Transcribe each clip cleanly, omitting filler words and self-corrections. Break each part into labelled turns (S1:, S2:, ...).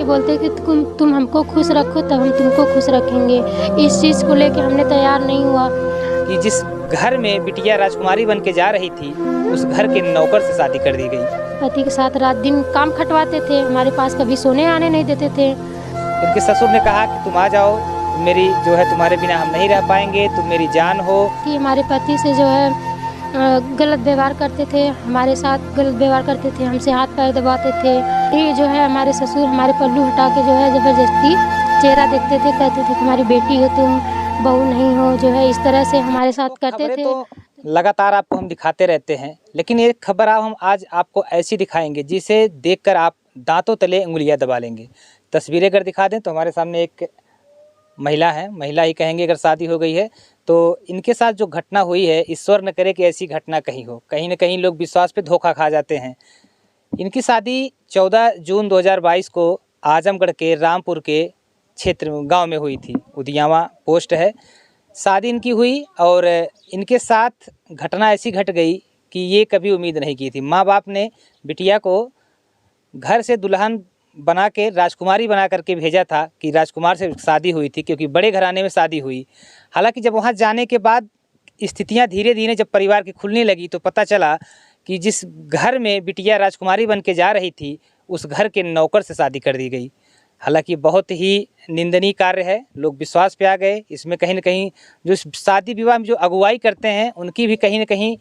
S1: बोलते कि तुम हमको खुश रखो तब हम तुमको खुश रखेंगे। इस चीज़ को लेके हमने तैयार नहीं हुआ
S2: कि जिस घर में बिटिया राजकुमारी बन के जा रही थी, उस घर के नौकर से शादी कर दी गई।
S1: पति के साथ रात दिन काम खटवाते थे, हमारे पास कभी सोने आने नहीं देते थे।
S2: उनके ससुर ने कहा कि तुम आ जाओ, मेरी जो है तुम्हारे बिना हम नहीं रह पाएंगे, तुम मेरी जान हो।
S1: कि हमारे पति से जो है गलत व्यवहार करते थे, हमारे साथ गलत व्यवहार करते थे, हमसे हाथ पैर दबाते थे। ये जो है हमारे ससुर हमारे पल्लू हटा के जो है ज़बरदस्ती चेहरा देखते थे, कहते थे कि हमारी बेटी हो तुम, बहू नहीं हो, जो है इस तरह से हमारे साथ करते थे।
S2: तो लगातार आपको हम दिखाते रहते हैं, लेकिन एक खबर हम आज आपको ऐसी दिखाएंगे जिसे देखकर आप दांतों तले उंगलियां दबा लेंगे। तस्वीरें अगर दिखा दें तो हमारे सामने एक महिला है, महिला ही कहेंगे अगर शादी हो गई है तो इनके साथ जो घटना हुई है, ईश्वर न करे कि ऐसी घटना कहीं हो। कहीं न कहीं लोग विश्वास पे धोखा खा जाते हैं। इनकी शादी 14 जून 2022 को आजमगढ़ के रामपुर के क्षेत्र में गाँव में हुई थी। उदियामा पोस्ट है। शादी इनकी हुई और इनके साथ घटना ऐसी घट गई कि ये कभी उम्मीद नहीं की थी। माँ बाप ने बिटिया को घर से दुल्हन बना के राजकुमारी बना करके भेजा था कि राजकुमार से शादी हुई थी, क्योंकि बड़े घराने में शादी हुई। हालांकि जब वहाँ जाने के बाद स्थितियाँ धीरे धीरे जब परिवार की खुलने लगी तो पता चला कि जिस घर में बिटिया राजकुमारी बन के जा रही थी, उस घर के नौकर से शादी कर दी गई। हालांकि बहुत ही निंदनीय कार्य है, लोग विश्वास पे आ गए। इसमें कहीं ना कहीं जो शादी विवाह में जो अगुवाई करते हैं उनकी भी कहीं ना कहीं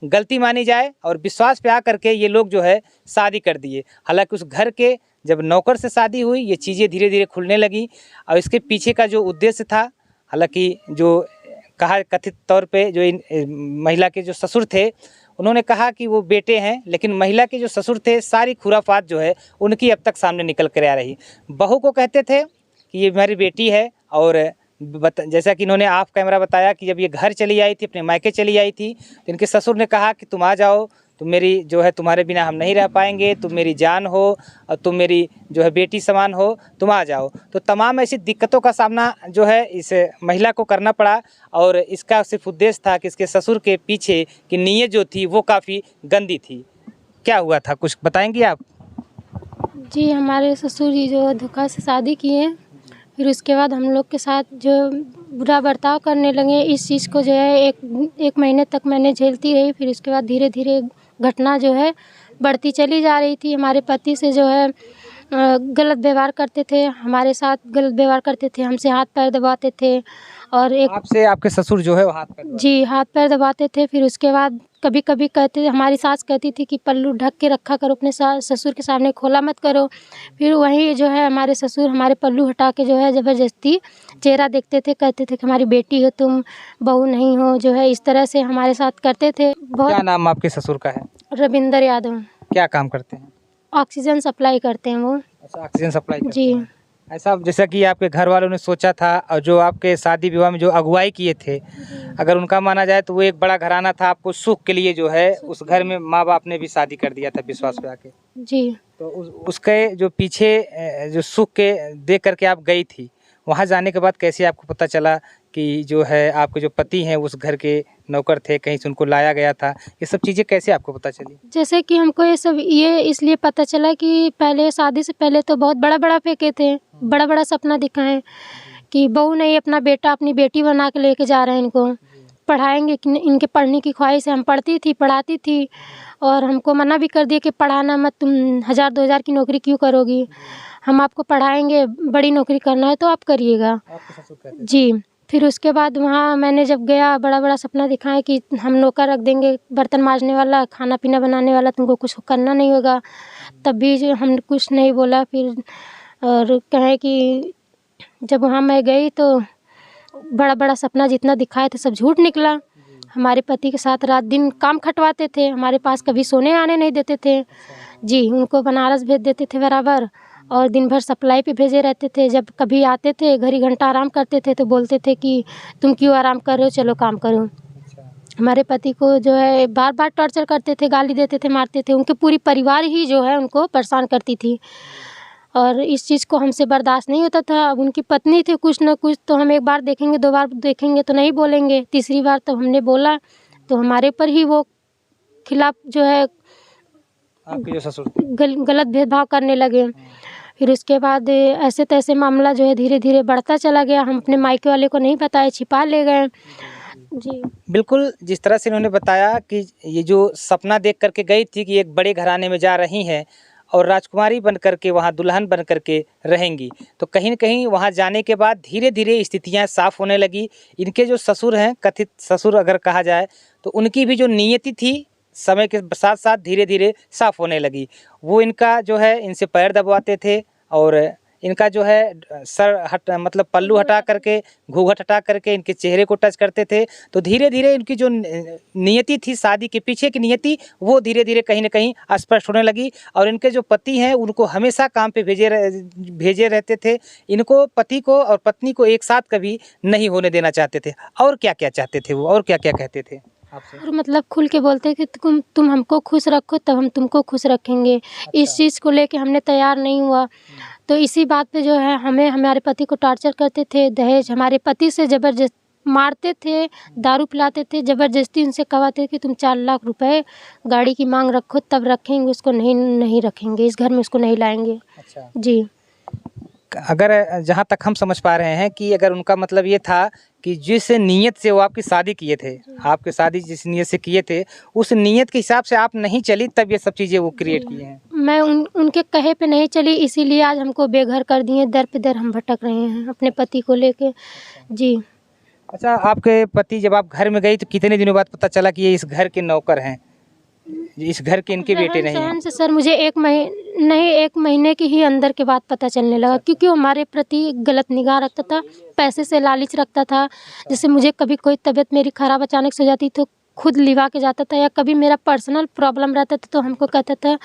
S2: गलती मानी जाए, और विश्वास पे आ करके ये लोग जो है शादी कर दिए। हालांकि उस घर के जब नौकर से शादी हुई, ये चीज़ें धीरे धीरे खुलने लगी। और इसके पीछे का जो उद्देश्य था, हालांकि जो कहा कथित तौर पे जो इन महिला के जो ससुर थे, उन्होंने कहा कि वो बेटे हैं, लेकिन महिला के जो ससुर थे सारी खुराफात जो है उनकी अब तक सामने निकल कर आ रही। बहू को कहते थे कि ये मेरी बेटी है, और जैसा कि इन्होंने ऑफ कैमरा बताया कि जब ये घर चली आई थी, अपने मायके चली आई थी, तो इनके ससुर ने कहा कि तुम आ जाओ, तुम मेरी जो है तुम्हारे बिना हम नहीं रह पाएंगे, तुम मेरी जान हो और तुम मेरी जो है बेटी समान हो, तुम आ जाओ। तो तमाम ऐसी दिक्कतों का सामना जो है इस महिला को करना पड़ा, और इसका सिर्फ उद्देश्य था कि इसके ससुर के पीछे की नीयत जो थी वो काफ़ी गंदी थी। क्या हुआ था, कुछ बताएंगी आप?
S1: जी, हमारे ससुर जी जो धोखा से शादी किए, फिर उसके बाद हम लोग के साथ जो बुरा बर्ताव करने लगे। इस चीज़ को जो है एक महीने तक मैंने झेलती रही। फिर उसके बाद धीरे धीरे घटना जो है बढ़ती चली जा रही थी। हमारे पति से जो है गलत व्यवहार करते थे, हमारे साथ गलत व्यवहार करते थे, हमसे हाथ पैर दबाते थे। और एक
S2: आपसे आपके ससुर जो है वो हाथ पैर दबाते?
S1: जी, हाथ पैर दबाते थे। फिर उसके बाद कभी कभी कहते, हमारी सास कहती थी कि पल्लू ढक के रखा करो, अपने ससुर के सामने खोला मत करो। फिर वही जो है हमारे ससुर हमारे पल्लू हटा के जो है ज़बरदस्ती चेहरा देखते थे, कहते थे कि हमारी बेटी हो तुम, बहू नहीं हो, जो है इस तरह से हमारे साथ करते थे।
S2: क्या
S1: बहुत।
S2: नाम आपके ससुर का है?
S1: रविंदर यादव।
S2: क्या काम करते हैं?
S1: ऑक्सीजन सप्लाई करते हैं वो।
S2: अच्छा, ऑक्सीजन सप्लाई करते
S1: जी।
S2: हैं। ऐसा जैसा कि आपके घर वालों ने सोचा था, और जो आपके शादी विवाह में जो अगुवाई किए थे, अगर उनका माना जाए तो वो एक बड़ा घराना था, आपको सुख के लिए जो है उस घर में माँ बाप ने भी शादी कर दिया था विश्वास पे आके।
S1: जी।
S2: तो उसके जो पीछे जो सुख के देख करके आप गई थी, वहाँ जाने के बाद कैसे आपको पता चला कि जो है आपके जो पति हैं उस घर के नौकर थे, कहीं से उनको लाया गया था? ये सब चीज़ें कैसे आपको पता चली?
S1: जैसे कि हमको ये इसलिए पता चला कि पहले शादी से पहले तो बहुत बड़ा बड़ा फेंके थे, बड़ा बड़ा सपना दिखाएं कि बहू नहीं अपना बेटा अपनी बेटी बना के लेके जा रहे हैं, इनको पढ़ाएंगे। कि इनके पढ़ने की ख्वाहिश है, हम पढ़ती थी पढ़ाती थी, और हमको मना भी कर दिया कि पढ़ाना मत, तुम 1000-2000 की नौकरी क्यों करोगी, हम आपको पढ़ाएंगे, बड़ी नौकरी करना है तो आप करिएगा।
S2: आपके ससुर कहते थे?
S1: जी। फिर उसके बाद वहाँ मैंने जब गया, बड़ा बड़ा सपना दिखाया कि हम नौकर रख देंगे, बर्तन मांजने वाला, खाना पीना बनाने वाला, तुमको कुछ करना नहीं होगा। तब भी जो हम कुछ नहीं बोला। फिर और कहे कि जब वहाँ मैं गई तो बड़ा बड़ा सपना जितना दिखाए थे सब झूठ निकला। हमारे पति के साथ रात दिन काम खटवाते थे, हमारे पास कभी सोने आने नहीं देते थे। जी, उनको बनारस भेज देते थे बराबर, और दिन भर सप्लाई पे भेजे रहते थे। जब कभी आते थे, घड़ी घंटा आराम करते थे तो बोलते थे कि तुम क्यों आराम कर रहे हो, चलो काम करो। हमारे पति को जो है बार बार टॉर्चर करते थे, गाली देते थे, मारते थे। उनके पूरी परिवार ही जो है उनको परेशान करती थी, और इस चीज़ को हमसे बर्दाश्त नहीं होता था। अब उनकी पत्नी थी, कुछ ना कुछ तो हम एक बार देखेंगे, 2 बार देखेंगे तो नहीं बोलेंगे, तीसरी बार तो हमने बोला तो हमारे पर ही वो खिलाफ जो है
S2: आपके जो ससुर
S1: गलत भेदभाव करने लगे। फिर उसके बाद ऐसे तैसे मामला जो है धीरे धीरे बढ़ता चला गया। हम अपने मायके वाले को नहीं बताए, छिपा ले गए। जी।
S2: बिल्कुल, जिस तरह से इन्होंने बताया कि ये जो सपना देख कर के गई थी कि एक बड़े घराने में जा रही हैं और राजकुमारी बन कर के वहाँ दुल्हन बन कर के रहेंगी, तो कहीं न कहीं वहाँ जाने के बाद धीरे-धीरे स्थितियाँ साफ़ होने लगी। इनके जो ससुर हैं, कथित ससुर अगर कहा जाए, तो उनकी भी जो नियति थी, समय के साथ-साथ धीरे-धीरे साफ़ होने लगी। वो इनका जो है इनसे पैर दबवाते थे और इनका जो है सर हट मतलब पल्लू हटा करके, घूंघट हटा करके इनके चेहरे को टच करते थे। तो धीरे-धीरे इनकी जो नियति थी, शादी के पीछे की नियति, वो धीरे-धीरे कहीं न कहीं स्पष्ट होने लगी और इनके जो पति हैं, उनको हमेशा काम पे भेजे रहते थे। इनको पति को और पत्नी को एक साथ कभी नहीं होने देना चाहते थे। और क्या-क्या चाहते थे वो? और क्या-क्या कहते थे आपसे?
S1: और मतलब खुल के बोलते कि तुम हमको खुश रखो तब हम तुमको खुश रखेंगे। इस
S2: अच्छा।
S1: चीज़ को लेके हमने तैयार नहीं हुआ। तो इसी बात पे जो है हमें हमारे पति को टॉर्चर करते थे। दहेज हमारे पति से ज़बरदस्त मारते थे, दारू पिलाते थे, ज़बरदस्ती उनसे कहवाते थे कि तुम 4 लाख रुपए गाड़ी की माँग रखो तब रखेंगे, उसको नहीं रखेंगे, इस घर में उसको नहीं लाएँगे।
S2: अच्छा।
S1: जी।
S2: अगर जहाँ तक हम समझ पा रहे हैं कि अगर उनका मतलब ये था कि जिस नीयत से वो आपकी शादी किए थे, आपकी शादी जिस नीयत से किए थे, उस नीयत के हिसाब से आप नहीं चली, तब ये सब चीज़ें वो क्रिएट किए हैं।
S1: मैं उनके कहे पे नहीं चली, इसीलिए आज हमको बेघर कर दिए। दर पे दर हम भटक रहे हैं अपने पति को लेके। जी।
S2: अच्छा, आपके पति जब आप घर में गई तो कितने दिनों बाद पता चला कि ये इस घर के नौकर हैं? इस घर के इनके बेटे नहीं हैं?
S1: रहन-सहन से सर मुझे 1 महीने के ही अंदर के बाद पता चलने लगा, क्योंकि वो हमारे प्रति गलत निगाह रखता था, पैसे से लालच रखता था। जैसे मुझे कभी कोई तबीयत मेरी ख़राब अचानक से हो जाती तो खुद लिवा के जाता था, या कभी मेरा पर्सनल प्रॉब्लम रहता था तो हमको कहता था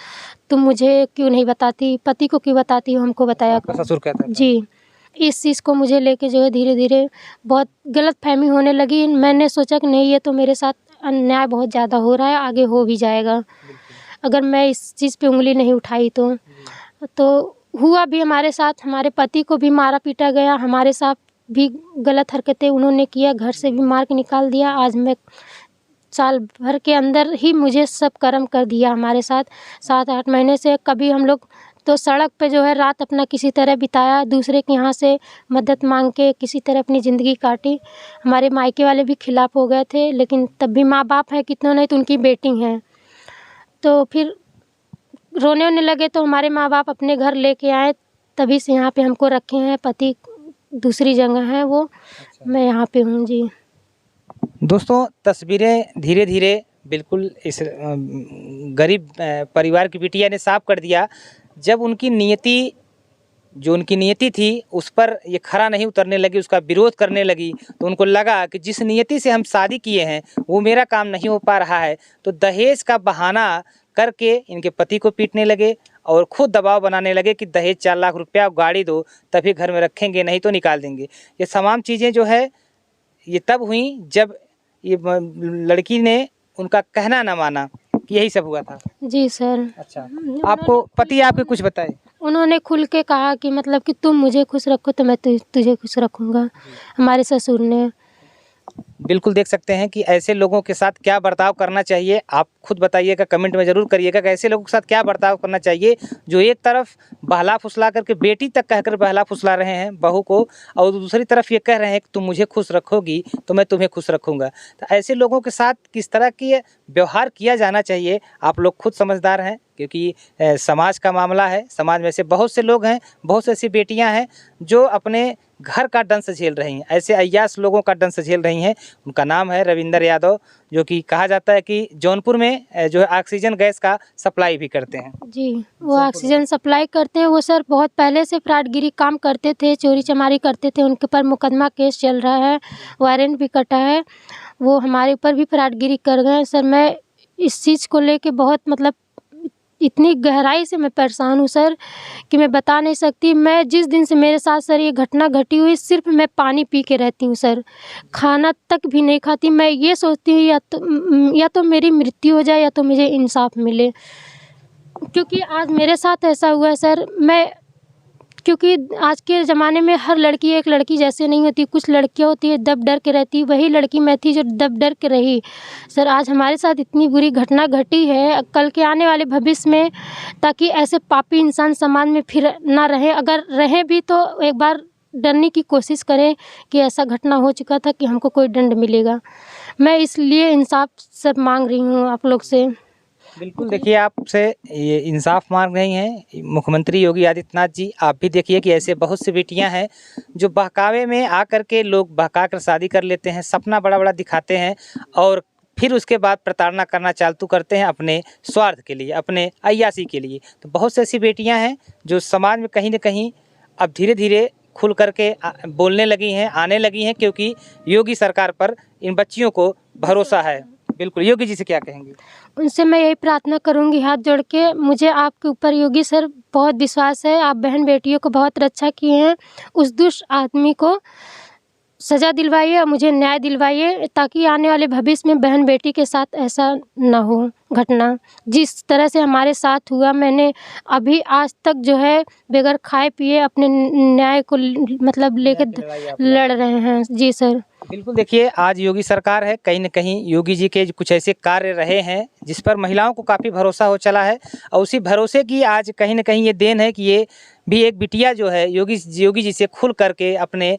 S1: तुम मुझे क्यों नहीं बताती, पति को क्यों बताती हो, हमको बताया
S2: आपका
S1: करो।
S2: ससुर कहता था?
S1: जी। इस चीज़ को मुझे लेके जो है धीरे-धीरे बहुत गलतफ़हमी होने लगी। मैंने सोचा कि नहीं, ये तो मेरे साथ अन्याय बहुत ज़्यादा हो रहा है, आगे हो भी जाएगा, अगर मैं इस चीज़ पे उँगली नहीं उठाई तो। तो हुआ भी हमारे साथ, हमारे पति को भी मारा-पीटा गया, हमारे साथ भी गलत हरकतें उन्होंने किया, घर से भी मार के निकाल दिया। आज मैं साल भर के अंदर ही मुझे सब कर्म कर दिया हमारे साथ। 7-8 महीने से कभी हम लोग तो सड़क पे जो है रात अपना किसी तरह बिताया, दूसरे के यहाँ से मदद माँग के किसी तरह अपनी ज़िंदगी काटी। हमारे मायके वाले भी खिलाफ़ हो गए थे, लेकिन तब भी माँ-बाप हैं, कितना नहीं तो उनकी बेटी हैं। तो फिर रोने-वोने लगे तो हमारे माँ-बाप अपने घर लेके आए, तभी से यहाँ पे हमको रखे हैं। पति दूसरी जगह है वो, मैं यहाँ पे हूँ। जी।
S2: दोस्तों, तस्वीरें धीरे-धीरे बिल्कुल इस गरीब परिवार की बिटिया ने साफ कर दिया। जब उनकी नियति थी, उस पर ये खरा नहीं उतरने लगी, उसका विरोध करने लगी, तो उनको लगा कि जिस नियति से हम शादी किए हैं, वो मेरा काम नहीं हो पा रहा है। तो दहेज का बहाना करके इनके पति को पीटने लगे और खुद दबाव बनाने लगे कि दहेज 4 लाख रुपया गाड़ी दो, तभी घर में रखेंगे, नहीं तो निकाल देंगे। ये तमाम चीज़ें जो है, ये तब हुई जब ये लड़की ने उनका कहना ना माना, कि यही सब हुआ था।
S1: जी सर।
S2: अच्छा, आपको पति आपके कुछ बताए?
S1: उन्होंने खुल के कहा कि मतलब कि तुम मुझे खुश रखो तो मैं तुझे खुश रखूँगा, हमारे ससुर ने।
S2: बिल्कुल देख सकते हैं कि ऐसे लोगों के साथ क्या बर्ताव करना चाहिए। आप खुद बताइएगा, कमेंट में ज़रूर करिएगा कि ऐसे लोगों के साथ क्या बर्ताव करना चाहिए, जो एक तरफ बहला-फुसला करके बेटी तक कहकर बहला-फुसला रहे हैं बहू को, और दूसरी तरफ ये कह रहे हैं कि तुम मुझे खुश रखोगी तो मैं तुम्हें खुश रखूँगा। तो ऐसे लोगों के साथ किस तरह की व्यवहार किया जाना चाहिए, आप लोग खुद समझदार हैं, क्योंकि समाज का मामला है। समाज में ऐसे बहुत से लोग हैं, बहुत सी ऐसी बेटियाँ हैं जो अपने घर का दंश झेल रही हैं, ऐसे अय्याश लोगों का दंश झेल रही हैं। उनका नाम है रविंदर यादव, जो कि कहा जाता है कि जौनपुर में जो है ऑक्सीजन गैस का सप्लाई भी करते हैं।
S1: जी, वो ऑक्सीजन सप्लाई करते हैं। वो सर बहुत पहले से फ्रॉडगिरी काम करते थे, चोरी-चमारी करते थे, उनके ऊपर मुकदमा केस चल रहा है, वारंट भी कटा है। वो हमारे ऊपर भी फ्रॉडगिरी कर गए हैं। सर मैं इस चीज़ को लेके बहुत मतलब इतनी गहराई से मैं परेशान हूँ सर, कि मैं बता नहीं सकती। मैं जिस दिन से मेरे साथ सर ये घटना घटी हुई, सिर्फ मैं पानी पी के रहती हूँ सर, खाना तक भी नहीं खाती। मैं ये सोचती हूँ या तो मेरी मृत्यु हो जाए या तो मुझे इंसाफ मिले, क्योंकि आज मेरे साथ ऐसा हुआ है सर। मैं क्योंकि आज के ज़माने में हर लड़की एक लड़की जैसे नहीं होती, कुछ लड़कियाँ होती है दब डर के रहती, वही लड़की मैं थी जो दब डर के रही। सर आज हमारे साथ इतनी बुरी घटना घटी है, कल के आने वाले भविष्य में ताकि ऐसे पापी इंसान समाज में फिर ना रहें, अगर रहें भी तो एक बार डरने की कोशिश करें कि ऐसा घटना हो चुका था कि हमको कोई दंड मिलेगा। मैं इसलिए इंसाफ सब मांग रही हूँ आप लोग से।
S2: बिल्कुल, देखिए आपसे ये इंसाफ मांग रही हैं मुख्यमंत्री योगी आदित्यनाथ जी। आप भी देखिए कि ऐसे बहुत सी बेटियां हैं जो बहकावे में आकर के लोग बहका कर शादी कर लेते हैं, सपना बड़ा बड़ा दिखाते हैं और फिर उसके बाद प्रताड़ना करना चालू करते हैं अपने स्वार्थ के लिए, अपने अय्यासी के लिए। तो बहुत सी ऐसी बेटियां हैं जो समाज में कहीं ना कहीं अब धीरे धीरे खुल करके बोलने लगी हैं, आने लगी हैं, क्योंकि योगी सरकार पर इन बच्चियों को भरोसा है। बिल्कुल, योगी जी से क्या कहेंगे?
S1: उनसे मैं यही प्रार्थना करूंगी हाथ जोड़ के, मुझे आपके ऊपर योगी सर बहुत विश्वास है, आप बहन बेटियों को बहुत रक्षा किए हैं। उस दुष्ट आदमी को सज़ा दिलवाइए और मुझे न्याय दिलवाइए ताकि आने वाले भविष्य में बहन बेटी के साथ ऐसा ना हो घटना। जिस तरह से हमारे साथ हुआ, मैंने अभी आज तक जो है बगैर खाए पिए अपने न्याय को मतलब लेकर लड़ रहे हैं। जी सर।
S2: बिल्कुल, देखिए आज योगी सरकार है, कहीं न कहीं योगी जी के कुछ ऐसे कार्य रहे हैं जिस पर महिलाओं को काफ़ी भरोसा हो चला है और उसी भरोसे की आज कहीं न कहीं ये देन है कि ये भी एक बिटिया जो है योगी जी से खुल करके अपने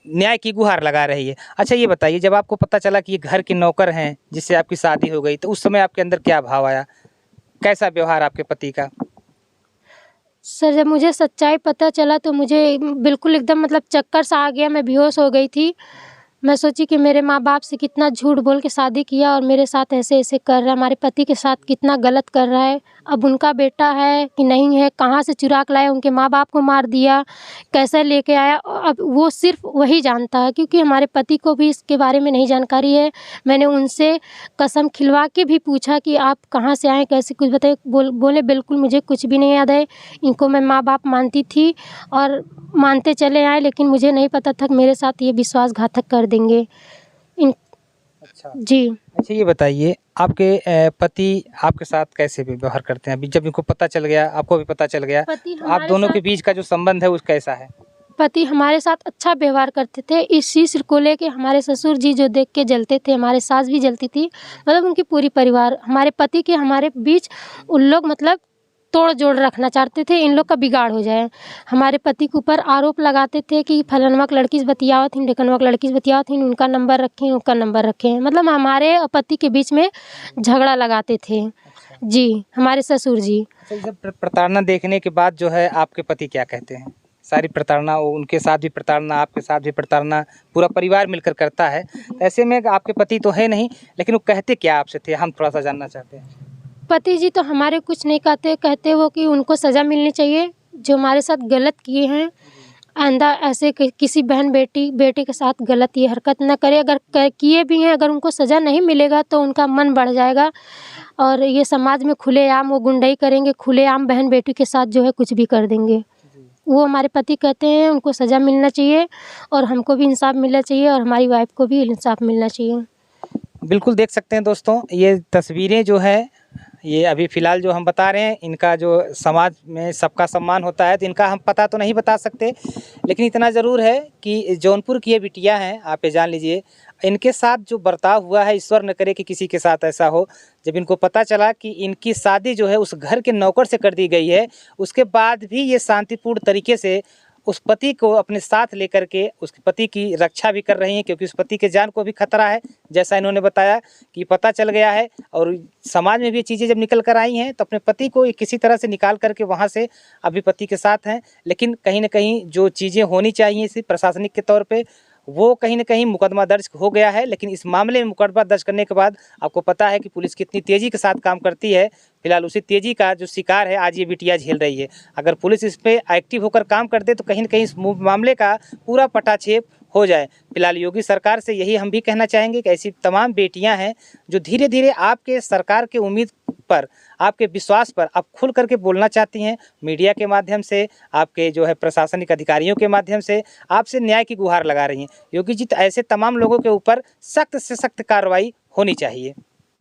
S2: न्याय की गुहार लगा रही है। अच्छा ये बताइए, जब आपको पता चला कि ये घर के नौकर हैं जिससे आपकी शादी हो गई, तो उस समय आपके अंदर क्या भाव आया? कैसा व्यवहार आपके पति का?
S1: सर जब मुझे सच्चाई पता चला तो मुझे बिल्कुल एकदम मतलब चक्कर सा आ गया, मैं बेहोश हो गई थी। मैं सोची कि मेरे माँ बाप से कितना झूठ बोल के शादी किया और मेरे साथ ऐसे-ऐसे कर रहा है, हमारे पति के साथ कितना गलत कर रहा है। अब उनका बेटा है कि नहीं है, कहाँ से चुरा के लाया, उनके माँ बाप को मार दिया, कैसे लेके आया, अब वो सिर्फ़ वही जानता है क्योंकि हमारे पति को भी इसके बारे में नहीं जानकारी है। मैंने उनसे कसम खिलवा के भी पूछा कि आप कहाँ से आए, कैसे कुछ बताइए, बोले बिल्कुल मुझे कुछ भी नहीं याद है। इनको मैं माँ बाप मानती थी और मानते चले आए, लेकिन मुझे नहीं पता था कि मेरे साथ ये विश्वासघातक कर देंगे।
S2: अच्छा।
S1: जी।
S2: अच्छा ये बताइए, आपके पति आपके साथ कैसे व्यवहार करते हैं? अभी जब इनको पता चल गया, आपको भी पता चल गया,
S1: पति
S2: तो आप
S1: हमारे
S2: दोनों के
S1: साथ
S2: बीच का जो संबंध है वो कैसा है?
S1: पति हमारे साथ अच्छा व्यवहार करते थे। इस चीज़ को लेके हमारे ससुर जी जो देख के जलते थे, हमारे सास भी जलती थी, मतलब उनकी पूरी परिवार हमारे पति के हमारे बीच उन लोग मतलब तोड़-जोड़ रखना चाहते थे, इन लोग का बिगाड़ हो जाए। हमारे पति के ऊपर आरोप लगाते थे कि फलानवा के लड़की से बतियावत हइन, ढेकनवा के लड़की से बतियावत हइन, उनका नंबर रखें, उनका नंबर रखें। मतलब हमारे और पति के बीच में झगड़ा लगाते थे। जी, हमारे ससुर जी।
S2: अच्छा, ये सब प्रताड़ना देखने के बाद जो है आपके पति क्या कहते हैं? सारी प्रताड़ना, उनके साथ भी प्रताड़ना, आपके साथ भी प्रताड़ना, पूरा परिवार मिलकर करता है। तो ऐसे में आपके पति तो है नहीं, लेकिन वो कहते क्या आपसे थे? हम थोड़ा-सा जानना चाहते हैं।
S1: पति जी तो हमारे कुछ नहीं कहते, कहते वो कि उनको सज़ा मिलनी चाहिए, जो हमारे साथ गलत किए हैं। आइंदा ऐसे किसी बहन बेटे के साथ गलत ये हरकत ना करे, अगर किए भी हैं, अगर उनको सज़ा नहीं मिलेगा तो उनका मन बढ़ जाएगा और ये समाज में खुलेआम वो गुंडाई करेंगे, खुलेआम बहन बेटी के साथ जो है कुछ भी कर देंगे। वो हमारे पति कहते हैं उनको सज़ा मिलना चाहिए और हमको भी इंसाफ मिलना चाहिए और हमारी वाइफ को भी इंसाफ मिलना चाहिए।
S2: बिल्कुल देख सकते हैं दोस्तों, ये तस्वीरें जो है, ये अभी फ़िलहाल जो हम बता रहे हैं, इनका जो समाज में सबका सम्मान होता है, तो इनका हम पता तो नहीं बता सकते, लेकिन इतना ज़रूर है कि जौनपुर की ये बिटिया हैं, आप ये जान लीजिए, इनके साथ जो बर्ताव हुआ है, ईश्वर न करे कि किसी के साथ ऐसा हो। जब इनको पता चला कि इनकी शादी जो है उस घर के नौकर से कर दी गई है, उसके बाद भी ये शांतिपूर्ण तरीके से उस पति को अपने साथ लेकर के उस पति की रक्षा भी कर रही हैं, क्योंकि उस पति के जान को भी खतरा है। जैसा इन्होंने बताया कि पता चल गया है और समाज में भी ये चीज़ें जब निकल कर आई हैं, तो अपने पति को किसी तरह से निकाल करके वहाँ से अभी पति के साथ हैं। लेकिन कहीं न कहीं जो चीज़ें होनी चाहिए इसी प्रशासनिक के तौर पे, वो कहीं न कहीं मुकदमा दर्ज हो गया है। लेकिन इस मामले में मुकदमा दर्ज करने के बाद आपको पता है कि पुलिस कितनी तेज़ी के साथ काम करती है। फिलहाल उसी तेज़ी का जो शिकार है आज ये बिटिया झेल रही है। अगर पुलिस इस पे एक्टिव होकर काम कर दे तो कहीं न कहीं इस मामले का पूरा पटाक्षेप हो जाए। फिलहाल योगी सरकार से यही हम भी कहना चाहेंगे कि ऐसी तमाम बेटियां हैं जो धीरे-धीरे आपके सरकार के उम्मीद पर, आपके विश्वास पर अब खुल करके बोलना चाहती हैं, मीडिया के माध्यम से, आपके जो है प्रशासनिक अधिकारियों के माध्यम से आपसे न्याय की गुहार लगा रही हैं। योगी जी, तो ऐसे तमाम लोगों के ऊपर सख्त से सख्त कार्रवाई होनी चाहिए।